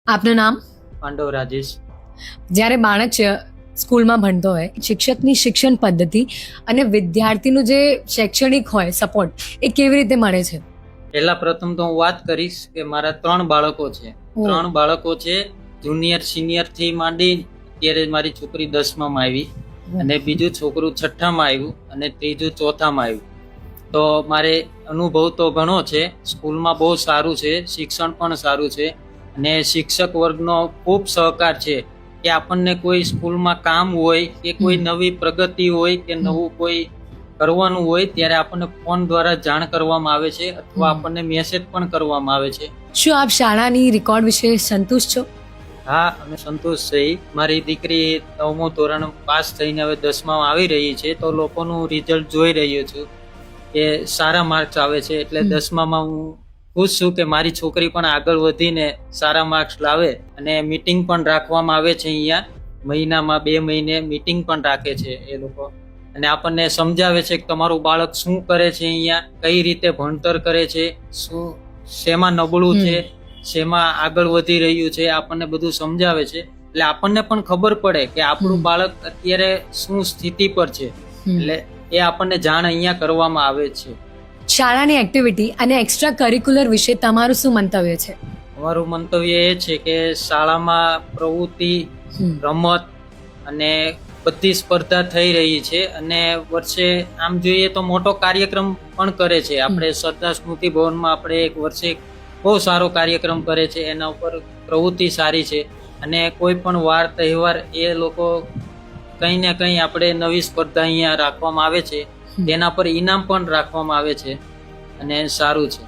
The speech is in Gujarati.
આપનું નામ? પાંડવ રાજેશ. જ્યારે બાળક સ્કૂલમાં ભણતો હોય, શિક્ષકની શિક્ષણ પદ્ધતિ અને વિદ્યાર્થીનું જે શૈક્ષણિક હોય સપોર્ટ એ કેવી રીતે મળે છે? પહેલા પ્રથમ તો હું વાત કરીશ કે મારા 3 બાળકો છે. 3 બાળકો છે, જુનિયર સિનિયર થી માંડી અત્યારે મારી છોકરી 10માં આવી અને બીજું છોકરું 6માં આવ્યું અને ત્રીજું 4માં આવ્યું. તો મારે અનુભવ તો ઘણો છે. સ્કૂલમાં બહુ સારું છે, શિક્ષણ પણ સારું છે અને શિક્ષક વર્ગનો ખૂબ સહકાર છે કે આપણને કોઈ સ્કૂલમાં કામ હોય કે કોઈ નવી પ્રગતિ હોય કે નવું કોઈ કરવાનું હોય ત્યારે આપણને ફોન દ્વારા જાણ કરવામાં આવે છે અથવા આપણને મેસેજ પણ કરવામાં આવે છે. શું આપ શાળાની રેકોર્ડ વિશે સંતુષ્ટ છો? હા, અમે સંતોષ છે. મારી દીકરી 9મું ધોરણ પાસ થઈને હવે 10માં આવી રહી છે, તો લોકોનું રિઝલ્ટ જોઈ રહ્યો છું કે સારા માર્ક્સ આવે છે. એટલે 10માં હું ખુશ છું કે મારી છોકરી પણ આગળ વધીને સારા માર્ક્સ લાવે. અને મીટિંગ પણ રાખવામાં આવે છે. અહીંયા મહિનામાં 2 મહિને મીટિંગ પણ રાખે છે એ લોકો અને આપણને સમજાવે છે કે તમારું બાળક શું કરે છે, અહીંયા કઈ રીતે ભણતર કરે છે, શું શેમાં નબળું છે, શેમાં આગળ વધી રહ્યું છે, આપણને બધું સમજાવે છે. એટલે આપણને પણ ખબર પડે કે આપણું બાળક અત્યારે શું સ્થિતિ પર છે. એટલે એ આપણને જાણ અહીંયા કરવામાં આવે છે. શાળાની એક્ટિવિટી અને એક્સ્ટ્રા કરિક્યુલર વિશે તમારું શું મંતવ્ય છે? અમારું મંતવ્ય એ છે કે શાળામાં પ્રવૃત્તિ, રમત અને બધી સ્પર્ધા થઈ રહી છે અને વર્ષે આમ જોઈએ તો મોટો કાર્યક્રમ પણ કરે છે. આપણે સરદાર સ્મૃતિ ભવનમાં આપણે એક વર્ષે બહુ સારો કાર્યક્રમ કરે છે. એના ઉપર પ્રવૃત્તિ સારી છે અને કોઈ પણ વાર તહેવાર એ લોકો કંઈ ને કંઈ આપણે નવી સ્પર્ધા અહીંયા રાખવામાં આવે છે. તેના પર ઇનામ પણ રાખવામાં આવે છે અને સારું છે.